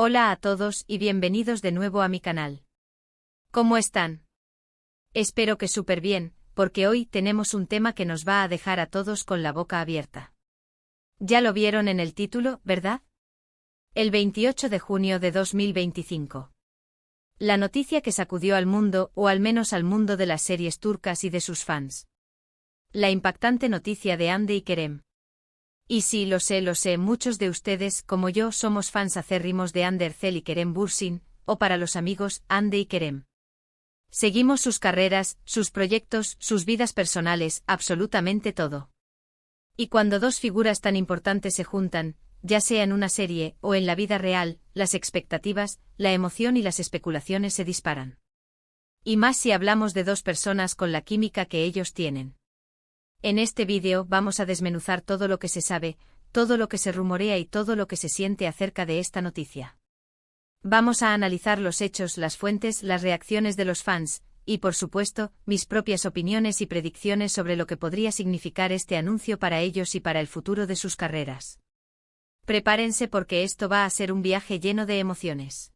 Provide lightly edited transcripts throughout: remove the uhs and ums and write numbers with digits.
Hola a todos y bienvenidos de nuevo a mi canal. ¿Cómo están? Espero que súper bien, porque hoy tenemos un tema que nos va a dejar a todos con la boca abierta. Ya lo vieron en el título, ¿verdad? El 28 de junio de 2025. La noticia que sacudió al mundo, o al menos al mundo de las series turcas y de sus fans. La impactante noticia de Hande y Kerem. Y sí, lo sé, muchos de ustedes, como yo, somos fans acérrimos de Hande Erçel y Kerem Bürsin, o para los amigos, Hande y Kerem. Seguimos sus carreras, sus proyectos, sus vidas personales, absolutamente todo. Y cuando dos figuras tan importantes se juntan, ya sea en una serie o en la vida real, las expectativas, la emoción y las especulaciones se disparan. Y más si hablamos de dos personas con la química que ellos tienen. En este vídeo vamos a desmenuzar todo lo que se sabe, todo lo que se rumorea y todo lo que se siente acerca de esta noticia. Vamos a analizar los hechos, las fuentes, las reacciones de los fans, y por supuesto, mis propias opiniones y predicciones sobre lo que podría significar este anuncio para ellos y para el futuro de sus carreras. Prepárense porque esto va a ser un viaje lleno de emociones.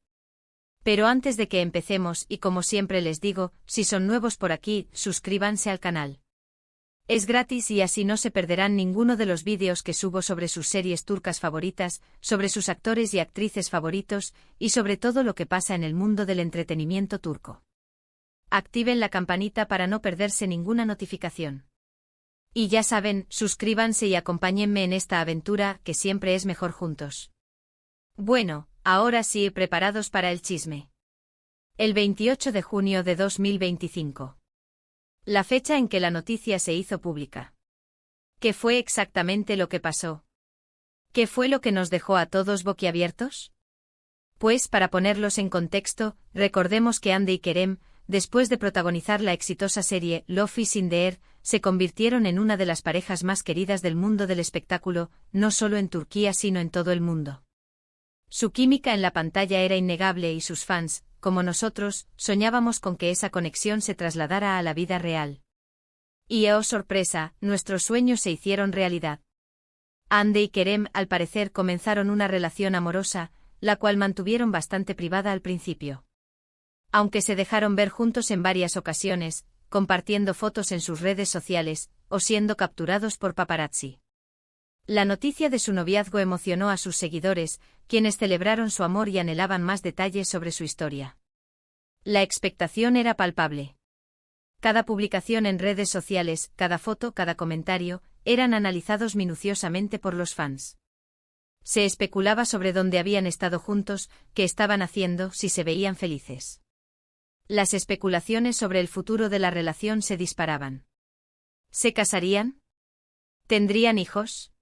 Pero antes de que empecemos, y como siempre les digo, si son nuevos por aquí, suscríbanse al canal. Es gratis y así no se perderán ninguno de los vídeos que subo sobre sus series turcas favoritas, sobre sus actores y actrices favoritos, y sobre todo lo que pasa en el mundo del entretenimiento turco. Activen la campanita para no perderse ninguna notificación. Y ya saben, suscríbanse y acompáñenme en esta aventura, que siempre es mejor juntos. Bueno, ahora sí, preparados para el chisme. El 28 de junio de 2025. La fecha en que la noticia se hizo pública. ¿Qué fue exactamente lo que pasó? ¿Qué fue lo que nos dejó a todos boquiabiertos? Pues para ponerlos en contexto, recordemos que Hande y Kerem, después de protagonizar la exitosa serie Love is in the Air, se convirtieron en una de las parejas más queridas del mundo del espectáculo, no solo en Turquía sino en todo el mundo. Su química en la pantalla era innegable y sus fans, como nosotros, soñábamos con que esa conexión se trasladara a la vida real. Y oh sorpresa, nuestros sueños se hicieron realidad. Hande y Kerem, al parecer, comenzaron una relación amorosa, la cual mantuvieron bastante privada al principio. Aunque se dejaron ver juntos en varias ocasiones, compartiendo fotos en sus redes sociales, o siendo capturados por paparazzi. La noticia de su noviazgo emocionó a sus seguidores, quienes celebraron su amor y anhelaban más detalles sobre su historia. La expectación era palpable. Cada publicación en redes sociales, cada foto, cada comentario, eran analizados minuciosamente por los fans. Se especulaba sobre dónde habían estado juntos, qué estaban haciendo, si se veían felices. Las especulaciones sobre el futuro de la relación se disparaban. ¿Se casarían? ¿Tendrían hijos?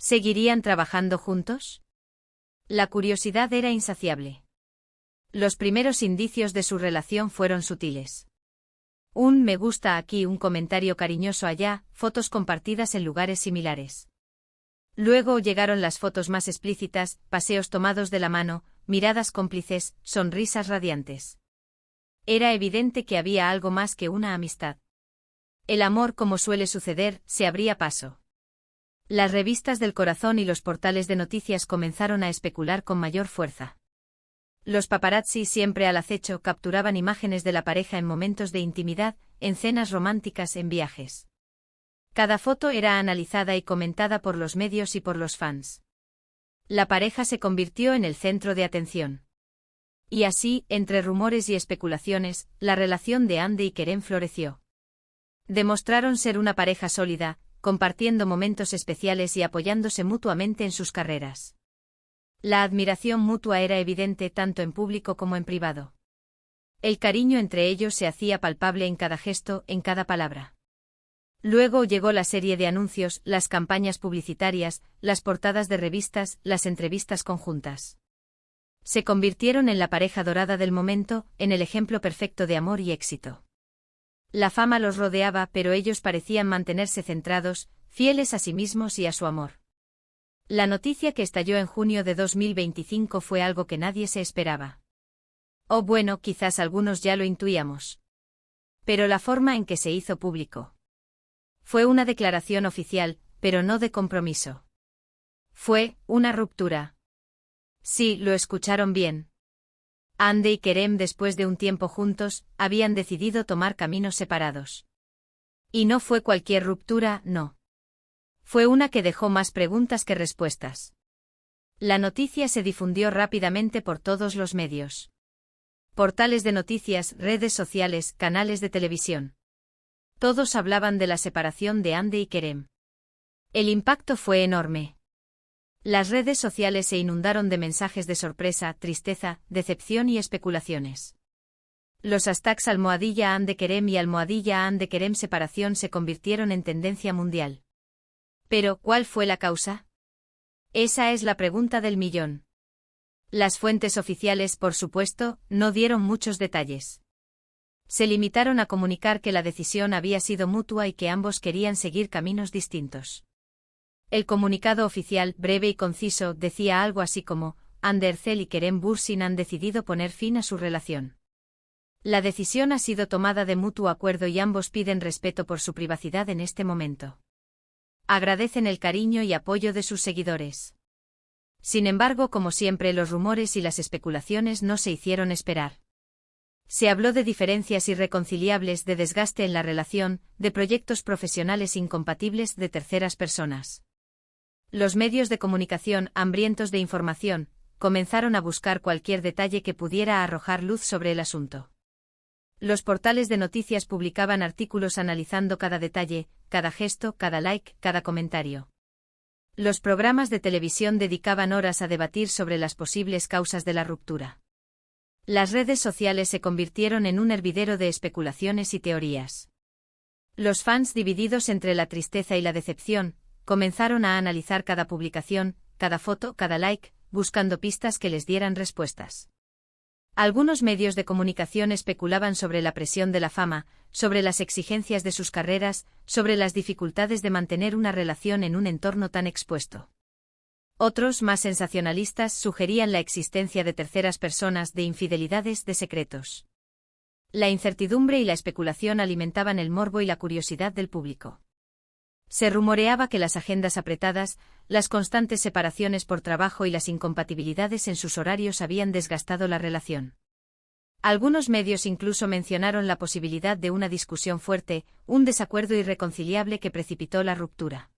¿Seguirían trabajando juntos? La curiosidad era insaciable. Los primeros indicios de su relación fueron sutiles. Un me gusta aquí, un comentario cariñoso allá, fotos compartidas en lugares similares. Luego llegaron las fotos más explícitas, paseos tomados de la mano, miradas cómplices, sonrisas radiantes. Era evidente que había algo más que una amistad. El amor, como suele suceder, se abría paso. Las revistas del corazón y los portales de noticias comenzaron a especular con mayor fuerza. Los paparazzi, siempre al acecho, capturaban imágenes de la pareja en momentos de intimidad, en cenas románticas, en viajes. Cada foto era analizada y comentada por los medios y por los fans. La pareja se convirtió en el centro de atención. Y así, entre rumores y especulaciones, la relación de Hande y Kerem floreció. Demostraron ser una pareja sólida, compartiendo momentos especiales y apoyándose mutuamente en sus carreras. La admiración mutua era evidente tanto en público como en privado. El cariño entre ellos se hacía palpable en cada gesto, en cada palabra. Luego llegó la serie de anuncios, las campañas publicitarias, las portadas de revistas, las entrevistas conjuntas. Se convirtieron en la pareja dorada del momento, en el ejemplo perfecto de amor y éxito. La fama los rodeaba, pero ellos parecían mantenerse centrados, fieles a sí mismos y a su amor. La noticia que estalló en junio de 2025 fue algo que nadie se esperaba. O bueno, quizás algunos ya lo intuíamos. Pero la forma en que se hizo público. Fue una declaración oficial, pero no de compromiso. Fue una ruptura. Sí, lo escucharon bien. Hande y Kerem, después de un tiempo juntos, habían decidido tomar caminos separados. Y no fue cualquier ruptura, no. Fue una que dejó más preguntas que respuestas. La noticia se difundió rápidamente por todos los medios. Portales de noticias, redes sociales, canales de televisión. Todos hablaban de la separación de Hande y Kerem. El impacto fue enorme. Las redes sociales se inundaron de mensajes de sorpresa, tristeza, decepción y especulaciones. Los hashtags #Hande Kerem y #Hande Kerem separación se convirtieron en tendencia mundial. Pero, ¿cuál fue la causa? Esa es la pregunta del millón. Las fuentes oficiales, por supuesto, no dieron muchos detalles. Se limitaron a comunicar que la decisión había sido mutua y que ambos querían seguir caminos distintos. El comunicado oficial, breve y conciso, decía algo así como: Hande Erçel y Kerem Bürsin han decidido poner fin a su relación. La decisión ha sido tomada de mutuo acuerdo y ambos piden respeto por su privacidad en este momento. Agradecen el cariño y apoyo de sus seguidores. Sin embargo, como siempre, los rumores y las especulaciones no se hicieron esperar. Se habló de diferencias irreconciliables, de desgaste en la relación, de proyectos profesionales incompatibles, de terceras personas. Los medios de comunicación, hambrientos de información, comenzaron a buscar cualquier detalle que pudiera arrojar luz sobre el asunto. Los portales de noticias publicaban artículos analizando cada detalle, cada gesto, cada like, cada comentario. Los programas de televisión dedicaban horas a debatir sobre las posibles causas de la ruptura. Las redes sociales se convirtieron en un hervidero de especulaciones y teorías. Los fans, divididos entre la tristeza y la decepción, comenzaron a analizar cada publicación, cada foto, cada like, buscando pistas que les dieran respuestas. Algunos medios de comunicación especulaban sobre la presión de la fama, sobre las exigencias de sus carreras, sobre las dificultades de mantener una relación en un entorno tan expuesto. Otros, más sensacionalistas, sugerían la existencia de terceras personas, de infidelidades, de secretos. La incertidumbre y la especulación alimentaban el morbo y la curiosidad del público. Se rumoreaba que las agendas apretadas, las constantes separaciones por trabajo y las incompatibilidades en sus horarios habían desgastado la relación. Algunos medios incluso mencionaron la posibilidad de una discusión fuerte, un desacuerdo irreconciliable que precipitó la ruptura.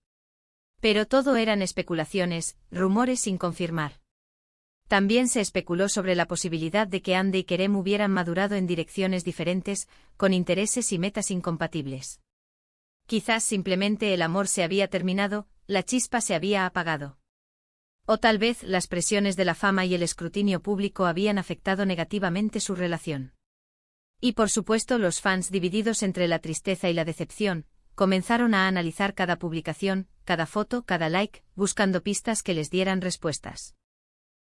Pero todo eran especulaciones, rumores sin confirmar. También se especuló sobre la posibilidad de que Hande y Kerem hubieran madurado en direcciones diferentes, con intereses y metas incompatibles. Quizás simplemente el amor se había terminado, la chispa se había apagado. O tal vez las presiones de la fama y el escrutinio público habían afectado negativamente su relación. Y por supuesto, los fans, divididos entre la tristeza y la decepción, comenzaron a analizar cada publicación, cada foto, cada like, buscando pistas que les dieran respuestas.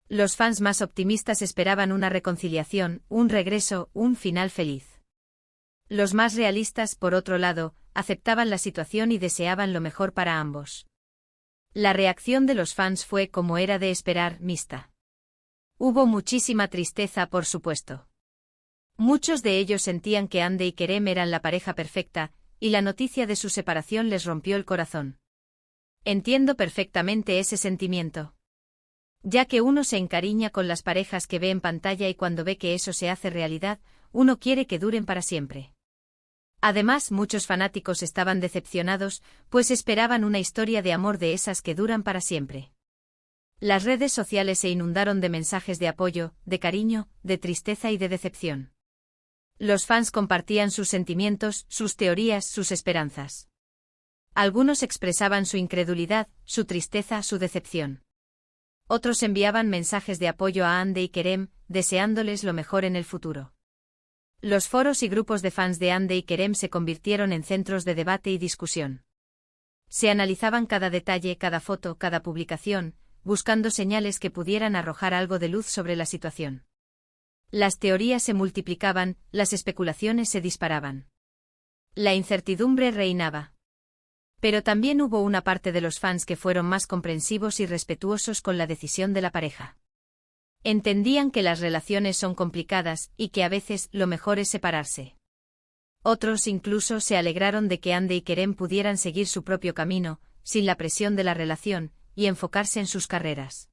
Los fans más optimistas esperaban una reconciliación, un regreso, un final feliz. Los más realistas, por otro lado, aceptaban la situación y deseaban lo mejor para ambos. La reacción de los fans fue, como era de esperar, mixta. Hubo muchísima tristeza, por supuesto. Muchos de ellos sentían que Hande y Kerem eran la pareja perfecta, y la noticia de su separación les rompió el corazón. Entiendo perfectamente ese sentimiento. Ya que uno se encariña con las parejas que ve en pantalla y cuando ve que eso se hace realidad, uno quiere que duren para siempre. Además, muchos fanáticos estaban decepcionados, pues esperaban una historia de amor de esas que duran para siempre. Las redes sociales se inundaron de mensajes de apoyo, de cariño, de tristeza y de decepción. Los fans compartían sus sentimientos, sus teorías, sus esperanzas. Algunos expresaban su incredulidad, su tristeza, su decepción. Otros enviaban mensajes de apoyo a Hande y Kerem, deseándoles lo mejor en el futuro. Los foros y grupos de fans de Hande y Kerem se convirtieron en centros de debate y discusión. Se analizaban cada detalle, cada foto, cada publicación, buscando señales que pudieran arrojar algo de luz sobre la situación. Las teorías se multiplicaban, las especulaciones se disparaban. La incertidumbre reinaba. Pero también hubo una parte de los fans que fueron más comprensivos y respetuosos con la decisión de la pareja. Entendían que las relaciones son complicadas y que a veces lo mejor es separarse. Otros incluso se alegraron de que Hande y Kerem pudieran seguir su propio camino, sin la presión de la relación, y enfocarse en sus carreras.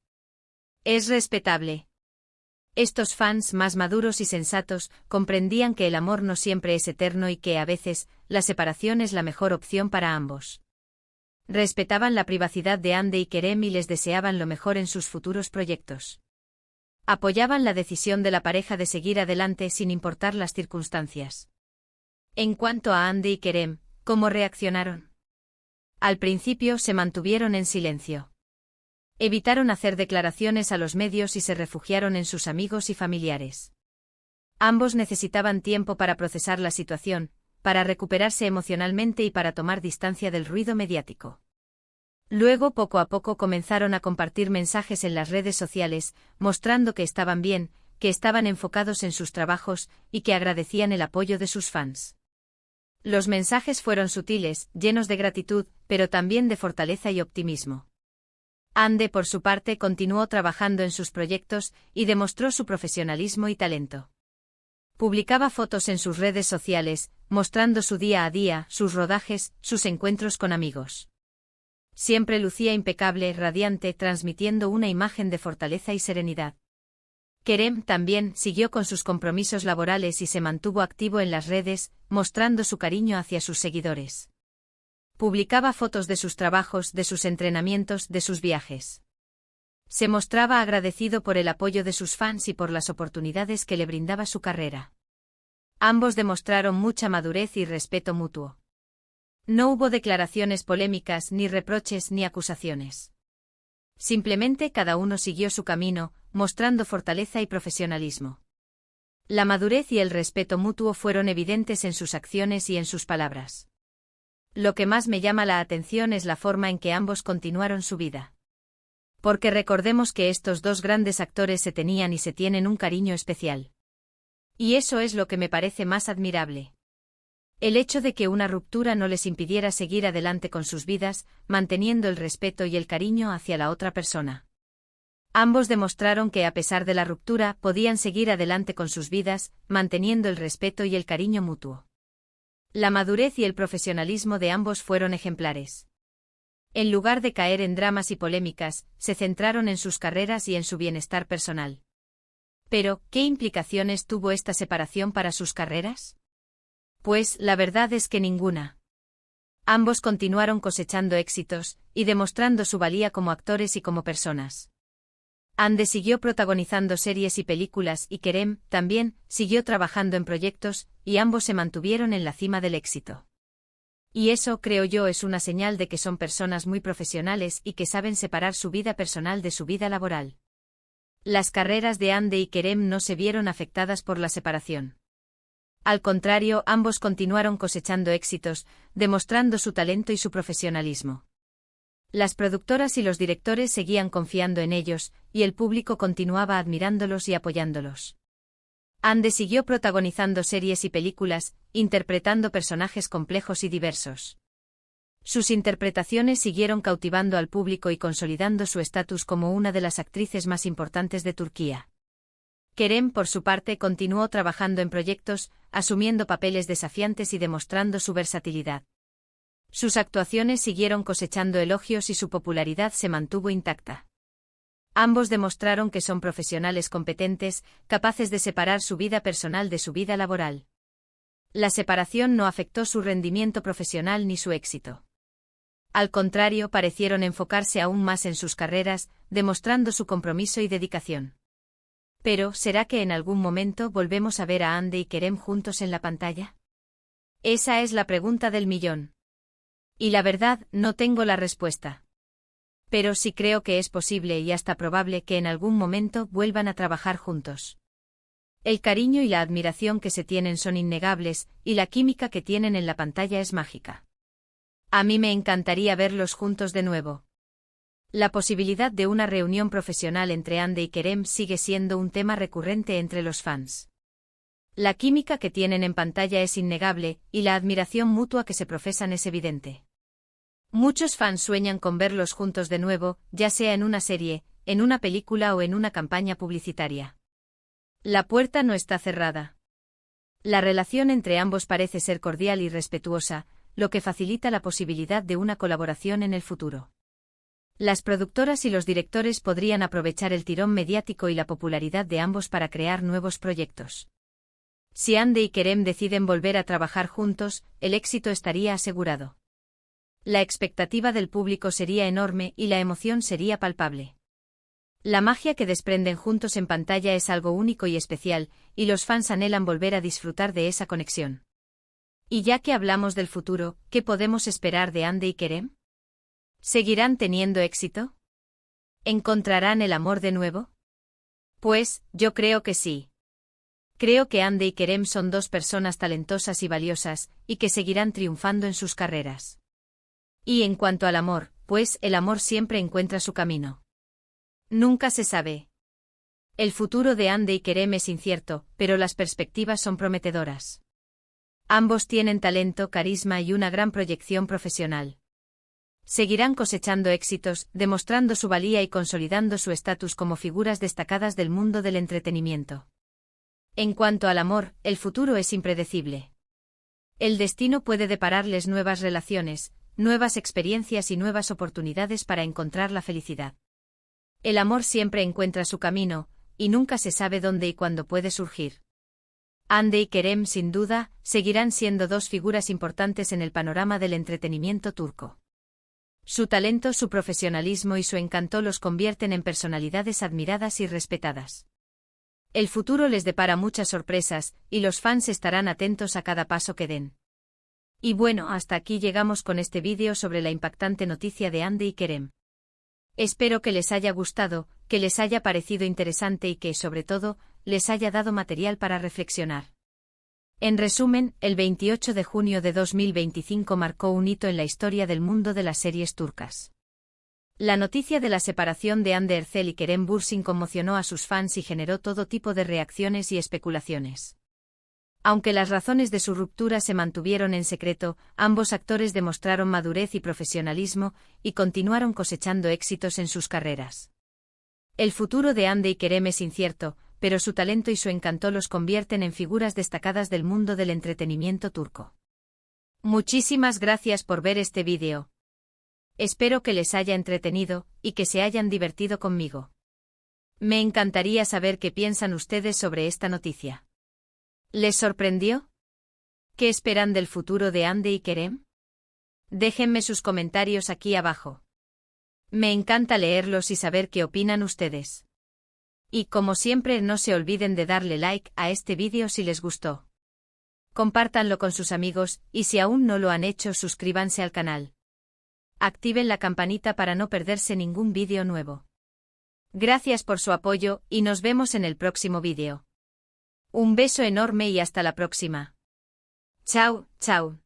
Es respetable. Estos fans más maduros y sensatos comprendían que el amor no siempre es eterno y que, a veces, la separación es la mejor opción para ambos. Respetaban la privacidad de Hande y Kerem y les deseaban lo mejor en sus futuros proyectos. Apoyaban la decisión de la pareja de seguir adelante sin importar las circunstancias. En cuanto a Hande y Kerem, ¿cómo reaccionaron? Al principio se mantuvieron en silencio. Evitaron hacer declaraciones a los medios y se refugiaron en sus amigos y familiares. Ambos necesitaban tiempo para procesar la situación, para recuperarse emocionalmente y para tomar distancia del ruido mediático. Luego, poco a poco, comenzaron a compartir mensajes en las redes sociales, mostrando que estaban bien, que estaban enfocados en sus trabajos y que agradecían el apoyo de sus fans. Los mensajes fueron sutiles, llenos de gratitud, pero también de fortaleza y optimismo. Hande, por su parte, continuó trabajando en sus proyectos y demostró su profesionalismo y talento. Publicaba fotos en sus redes sociales, mostrando su día a día, sus rodajes, sus encuentros con amigos. Siempre lucía impecable, radiante, transmitiendo una imagen de fortaleza y serenidad. Kerem también siguió con sus compromisos laborales y se mantuvo activo en las redes, mostrando su cariño hacia sus seguidores. Publicaba fotos de sus trabajos, de sus entrenamientos, de sus viajes. Se mostraba agradecido por el apoyo de sus fans y por las oportunidades que le brindaba su carrera. Ambos demostraron mucha madurez y respeto mutuo. No hubo declaraciones polémicas, ni reproches, ni acusaciones. Simplemente cada uno siguió su camino, mostrando fortaleza y profesionalismo. La madurez y el respeto mutuo fueron evidentes en sus acciones y en sus palabras. Lo que más me llama la atención es la forma en que ambos continuaron su vida. Porque recordemos que estos dos grandes actores se tenían y se tienen un cariño especial. Y eso es lo que me parece más admirable. El hecho de que una ruptura no les impidiera seguir adelante con sus vidas, manteniendo el respeto y el cariño hacia la otra persona. Ambos demostraron que a pesar de la ruptura podían seguir adelante con sus vidas, manteniendo el respeto y el cariño mutuo. La madurez y el profesionalismo de ambos fueron ejemplares. En lugar de caer en dramas y polémicas, se centraron en sus carreras y en su bienestar personal. Pero, ¿qué implicaciones tuvo esta separación para sus carreras? Pues, la verdad es que ninguna. Ambos continuaron cosechando éxitos, y demostrando su valía como actores y como personas. Hande siguió protagonizando series y películas y Kerem, también, siguió trabajando en proyectos, y ambos se mantuvieron en la cima del éxito. Y eso, creo yo, es una señal de que son personas muy profesionales y que saben separar su vida personal de su vida laboral. Las carreras de Hande y Kerem no se vieron afectadas por la separación. Al contrario, ambos continuaron cosechando éxitos, demostrando su talento y su profesionalismo. Las productoras y los directores seguían confiando en ellos, y el público continuaba admirándolos y apoyándolos. Hande siguió protagonizando series y películas, interpretando personajes complejos y diversos. Sus interpretaciones siguieron cautivando al público y consolidando su estatus como una de las actrices más importantes de Turquía. Kerem, por su parte, continuó trabajando en proyectos, asumiendo papeles desafiantes y demostrando su versatilidad. Sus actuaciones siguieron cosechando elogios y su popularidad se mantuvo intacta. Ambos demostraron que son profesionales competentes, capaces de separar su vida personal de su vida laboral. La separación no afectó su rendimiento profesional ni su éxito. Al contrario, parecieron enfocarse aún más en sus carreras, demostrando su compromiso y dedicación. Pero, ¿será que en algún momento volvemos a ver a Hande y Kerem juntos en la pantalla? Esa es la pregunta del millón. Y la verdad, no tengo la respuesta. Pero sí creo que es posible y hasta probable que en algún momento vuelvan a trabajar juntos. El cariño y la admiración que se tienen son innegables, y la química que tienen en la pantalla es mágica. A mí me encantaría verlos juntos de nuevo. La posibilidad de una reunión profesional entre Hande y Kerem sigue siendo un tema recurrente entre los fans. La química que tienen en pantalla es innegable, y la admiración mutua que se profesan es evidente. Muchos fans sueñan con verlos juntos de nuevo, ya sea en una serie, en una película o en una campaña publicitaria. La puerta no está cerrada. La relación entre ambos parece ser cordial y respetuosa, lo que facilita la posibilidad de una colaboración en el futuro. Las productoras y los directores podrían aprovechar el tirón mediático y la popularidad de ambos para crear nuevos proyectos. Si Hande y Kerem deciden volver a trabajar juntos, el éxito estaría asegurado. La expectativa del público sería enorme y la emoción sería palpable. La magia que desprenden juntos en pantalla es algo único y especial, y los fans anhelan volver a disfrutar de esa conexión. Y ya que hablamos del futuro, ¿qué podemos esperar de Hande y Kerem? ¿Seguirán teniendo éxito? ¿Encontrarán el amor de nuevo? Pues, yo creo que sí. Creo que Hande y Kerem son dos personas talentosas y valiosas, y que seguirán triunfando en sus carreras. Y en cuanto al amor, pues el amor siempre encuentra su camino. Nunca se sabe. El futuro de Hande y Kerem es incierto, pero las perspectivas son prometedoras. Ambos tienen talento, carisma y una gran proyección profesional. Seguirán cosechando éxitos, demostrando su valía y consolidando su estatus como figuras destacadas del mundo del entretenimiento. En cuanto al amor, el futuro es impredecible. El destino puede depararles nuevas relaciones, nuevas experiencias y nuevas oportunidades para encontrar la felicidad. El amor siempre encuentra su camino, y nunca se sabe dónde y cuándo puede surgir. Hande y Kerem, sin duda, seguirán siendo dos figuras importantes en el panorama del entretenimiento turco. Su talento, su profesionalismo y su encanto los convierten en personalidades admiradas y respetadas. El futuro les depara muchas sorpresas, y los fans estarán atentos a cada paso que den. Y bueno, hasta aquí llegamos con este vídeo sobre la impactante noticia de Hande y Kerem. Espero que les haya gustado, que les haya parecido interesante y que, sobre todo, les haya dado material para reflexionar. En resumen, el 28 de junio de 2025 marcó un hito en la historia del mundo de las series turcas. La noticia de la separación de Hande Erçel y Kerem Bürsin conmocionó a sus fans y generó todo tipo de reacciones y especulaciones. Aunque las razones de su ruptura se mantuvieron en secreto, ambos actores demostraron madurez y profesionalismo, y continuaron cosechando éxitos en sus carreras. El futuro de Hande y Kerem es incierto, pero su talento y su encanto los convierten en figuras destacadas del mundo del entretenimiento turco. Muchísimas gracias por ver este vídeo. Espero que les haya entretenido, y que se hayan divertido conmigo. Me encantaría saber qué piensan ustedes sobre esta noticia. ¿Les sorprendió? ¿Qué esperan del futuro de Hande y Kerem? Déjenme sus comentarios aquí abajo. Me encanta leerlos y saber qué opinan ustedes. Y como siempre, no se olviden de darle like a este vídeo si les gustó. Compártanlo con sus amigos, y si aún no lo han hecho, suscríbanse al canal. Activen la campanita para no perderse ningún vídeo nuevo. Gracias por su apoyo, y nos vemos en el próximo vídeo. Un beso enorme y hasta la próxima. Chao, chao.